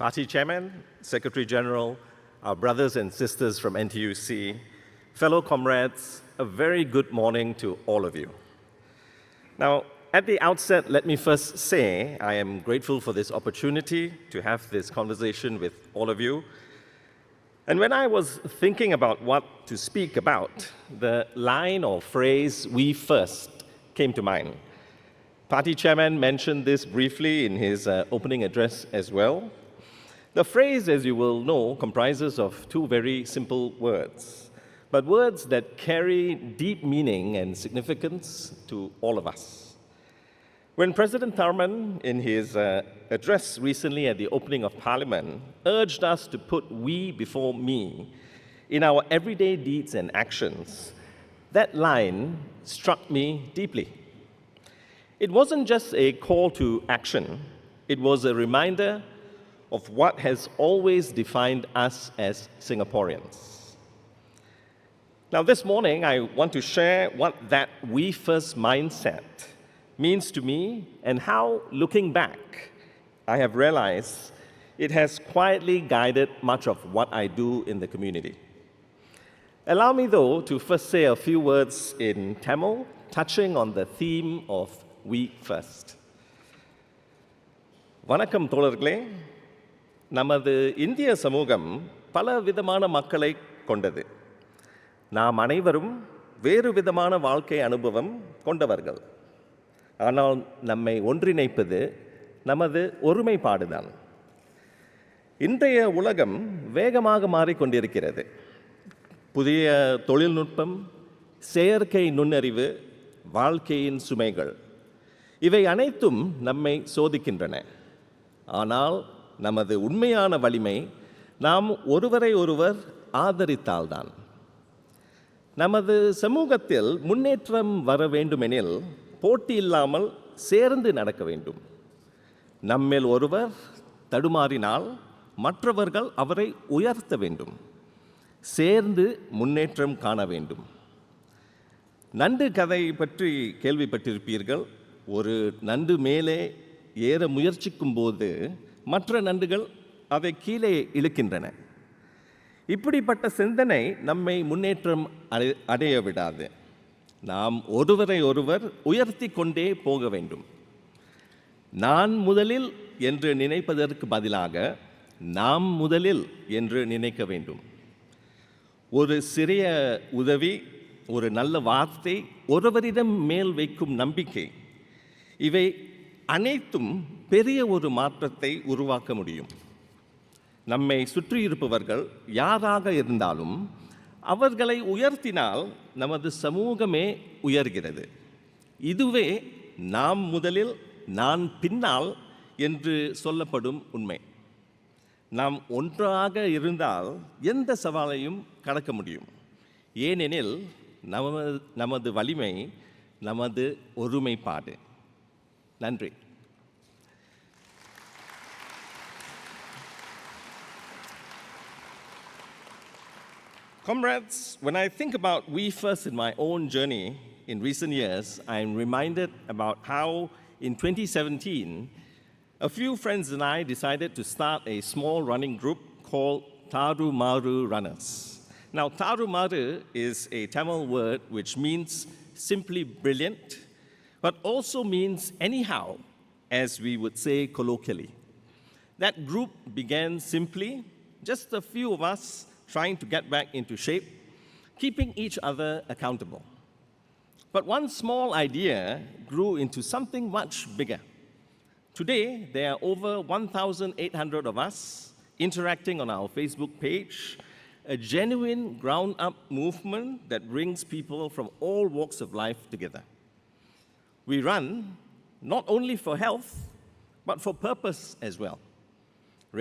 Party Chairman, Secretary General, our brothers and sisters from NTUC, fellow comrades, a very good morning to all of you. Now, at the outset, let me first say I am grateful for this opportunity to have this conversation with all of you. And when I was thinking about what to speak about, the line or phrase, "we first," came to mind. Party Chairman mentioned this briefly in his opening address as well. The phrase, as you will know, comprises of two very simple words, but words that carry deep meaning and significance to all of us. When President Tharman, in his address recently at the opening of Parliament, urged us to put "we" before "me" in our everyday deeds and actions, that line struck me deeply. It wasn't just a call to action, it was a reminder of what has always defined us as Singaporeans. Now, this morning, I want to share what that "we first" mindset means to me and how, looking back, I have realized it has quietly guided much of what I do in the community. Allow me, though, to first say a few words in Tamil, touching on the theme of "we first." வணக்கம் தோழர்களே. நமது இந்திய சமூகம் பல விதமான மக்களை கொண்டது. நாம் அனைவரும் வேறு விதமான வாழ்க்கை அனுபவம் கொண்டவர்கள். ஆனால் நம்மை ஒன்றிணைப்பது நமது ஒருமைப்பாடுதான். இன்றைய உலகம் வேகமாக மாறிக்கொண்டிருக்கிறது. புதிய தொழில்நுட்பம், செயற்கை நுண்ணறிவு, வாழ்க்கையின் சுமைகள் இவை அனைத்தும் நம்மை சோதிக்கின்றன. ஆனால் நமது உண்மையான வலிமை நாம் ஒருவரை ஒருவர் ஆதரித்தால்தான். நமது சமூகத்தில் முன்னேற்றம் வர வேண்டுமெனில் போட்டி இல்லாமல் சேர்ந்து நடக்க வேண்டும். நம்மில் ஒருவர் தடுமாறினால் மற்றவர்கள் அவரை உயர்த்த வேண்டும். சேர்ந்து முன்னேற்றம் காண வேண்டும். நண்டு கதை பற்றி கேள்விப்பட்டிருப்பீர்கள். ஒரு நண்டு மேலே ஏற முயற்சிக்கும் போது மற்ற நண்டுகள் அதை கீழே இழுக்கின்றன. இப்படிப்பட்ட சிந்தனை நம்மை முன்னேற்றம் அடைய விடாது. நாம் ஒருவரை ஒருவர் உயர்த்தி கொண்டே போக வேண்டும். நான் முதலில் என்று நினைப்பதற்கு பதிலாக நாம் முதலில் என்று நினைக்க வேண்டும். ஒரு சிறிய உதவி, ஒரு நல்ல வார்த்தை, ஒருவரிடம் மேல் வைக்கும் நம்பிக்கை, இவை அனைத்தும் பெரிய ஒரு மாற்றத்தை உருவாக்க முடியும். நம்மை சுற்றியிருப்பவர்கள் யாராக இருந்தாலும் அவர்களை உயர்த்தினால் நமது சமூகமே உயர்கிறது. இதுவே நாம் முதலில் நான் பின்னால் என்று சொல்லப்படும் உண்மை. நாம் ஒன்றாக இருந்தால் எந்த சவாலையும் கடக்க முடியும். ஏனெனில் நமது வலிமை நமது ஒருமைப்பாடு. நன்றி. Comrades, when I think about "we first" in my own journey in recent years, I am reminded about how in 2017, a few friends and I decided to start a small running group called Thaarumaaru Runners. Now, Thaarumaaru is a Tamil word which means simply brilliant, but also means anyhow, as we would say colloquially. That group began simply, just a few of us trying to get back into shape, keeping each other accountable. But one small idea grew into something much bigger. Today, there are over 1,800 of us interacting on our Facebook page, a genuine ground-up movement that brings people from all walks of life together. We run not only for health, but for purpose as well,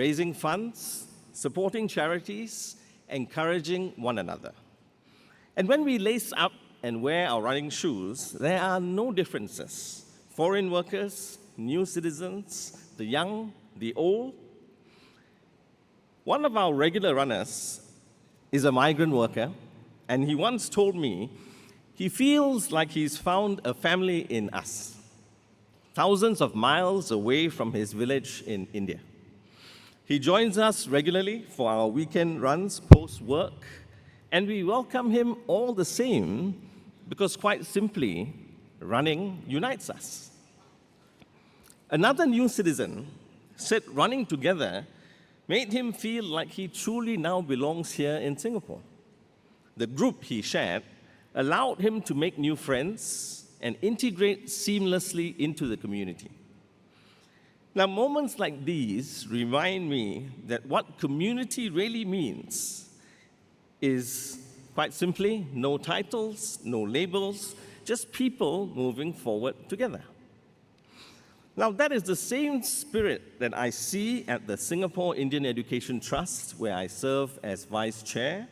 raising funds, supporting charities, encouraging one another. And when we lace up and wear our running shoes, there are no differences. Foreign workers, new citizens, the young, the old. One of our regular runners is a migrant worker, and he once told me he feels like he's found a family in us, thousands of miles away from his village in India. He joins us regularly for our weekend runs post-work, and we welcome him all the same because, quite simply, running unites us. Another new citizen said running together made him feel like he truly now belongs here in Singapore. The group he shared allowed him to make new friends and integrate seamlessly into the community. Now, moments like these remind me that what community really means is, quite simply, no titles, no labels, just people moving forward together. Now, that is the same spirit that I see at the Singapore Indian Education Trust, where I serve as Vice Chair.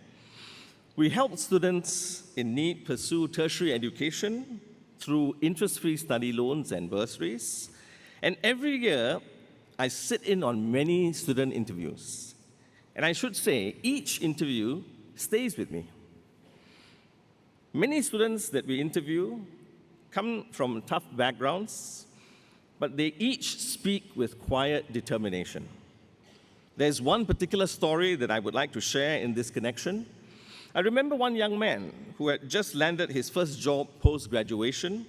We help students in need pursue tertiary education through interest-free study loans and bursaries. And every year, I sit in on many student interviews. And I should say, each interview stays with me. Many students that we interview come from tough backgrounds, but they each speak with quiet determination. There's one particular story that I would like to share in this connection. I remember one young man who had just landed his first job post-graduation.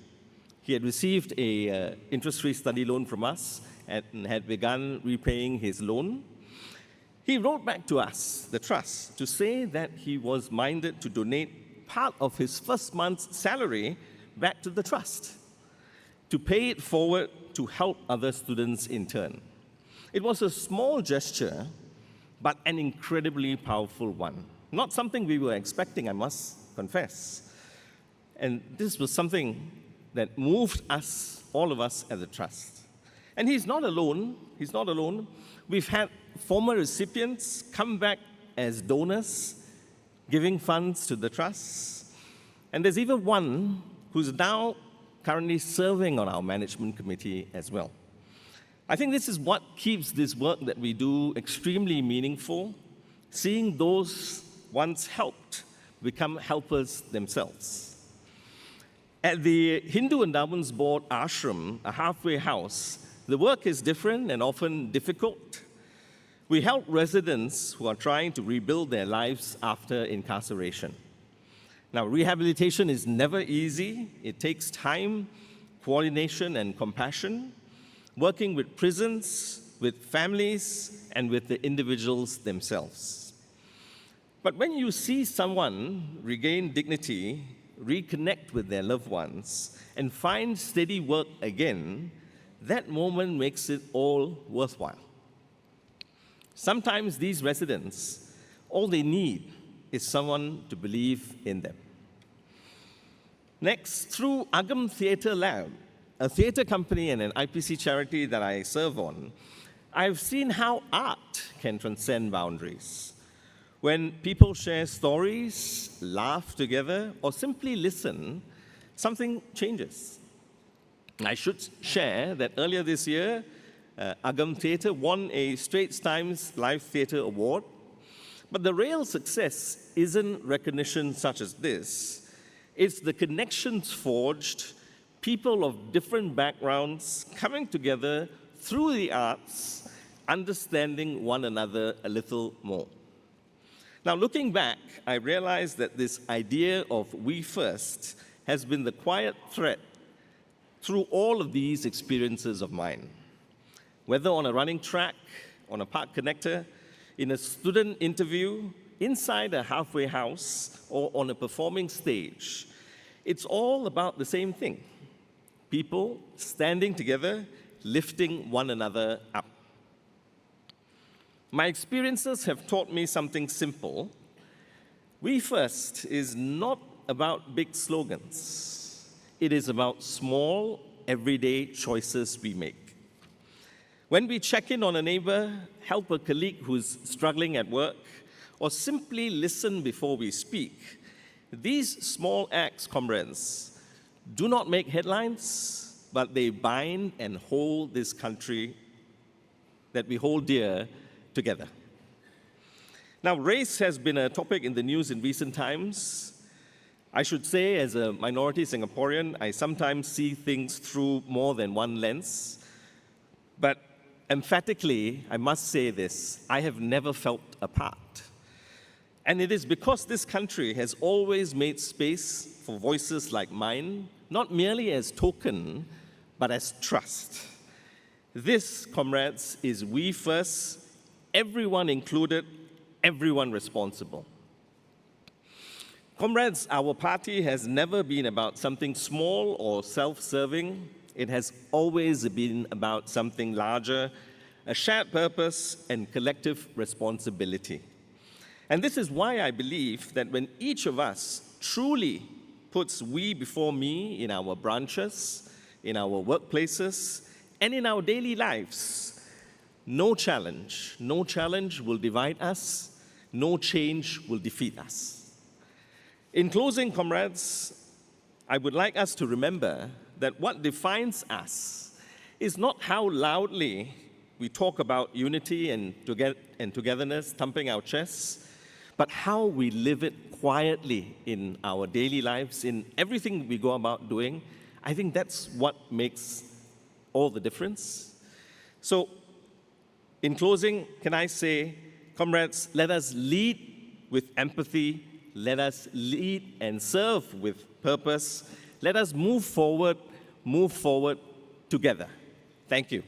He had received an interest-free study loan from us and had begun repaying his loan. He wrote back to us, the trust, to say that he was minded to donate part of his first month's salary back to the trust, to pay it forward to help other students in turn. It was a small gesture, but an incredibly powerful one. Not something we were expecting, I must confess. And this was something that moved us, all of us at the Trust. And he's not alone. He's not alone. We've had former recipients come back as donors, giving funds to the Trust. And there's even one who's now currently serving on our management committee as well. I think this is what keeps this work that we do extremely meaningful, seeing those once helped become helpers themselves. At the Hindu Endowments Board ashram, a halfway house, the work is different and often difficult. We help residents who are trying to rebuild their lives after incarceration. Now, rehabilitation is never easy. It takes time, coordination, and compassion, working with prisons, with families, and with the individuals themselves. But when you see someone regain dignity, reconnect with their loved ones, and find steady work again, that moment makes it all worthwhile. Sometimes these residents, all they need is someone to believe in them. Next, through Agam Theatre Lab, a theatre company and an IPC charity that I serve on, I've seen how art can transcend boundaries. When people share stories, laugh together, or simply listen, something changes. I should share that earlier this year, Agam Theatre won a Straits Times Live Theatre Award. But the real success isn't recognition such as this. It's the connections forged, people of different backgrounds coming together through the arts, understanding one another a little more. Now, looking back, I realized that this idea of we first has been the quiet thread through all of these experiences of mine. Whether on a running track, on a park connector, in a student interview, inside a halfway house, or on a performing stage, it's all about the same thing. People standing together, lifting one another up. My experiences have taught me something simple. We First is not about big slogans. It is about small, everyday choices we make. When we check in on a neighbor, help a colleague who's struggling at work, or simply listen before we speak, these small acts, comrades, do not make headlines, but they bind and hold this country that we hold dear together. Now, race has been a topic in the news in recent times. I should say, as a minority Singaporean, I sometimes see things through more than one lens. But emphatically, I must say this, I have never felt apart. And it is because this country has always made space for voices like mine, not merely as token, but as trust. This, comrades, is we first, everyone included, everyone responsible. Comrades, our party has never been about something small or self-serving. It has always been about something larger, a shared purpose and collective responsibility. And this is why I believe that when each of us truly puts we before me in our branches, in our workplaces, and in our daily lives, no challenge will divide us, no change will defeat us. In closing, comrades, I would like us to remember that what defines us is not how loudly we talk about unity and togetherness, thumping our chests, but how we live it quietly in our daily lives, in everything we go about doing. I think that's what makes all the difference. So, in closing, can I say, comrades, let us lead with empathy, let us lead and serve with purpose, let us move forward together. Thank you.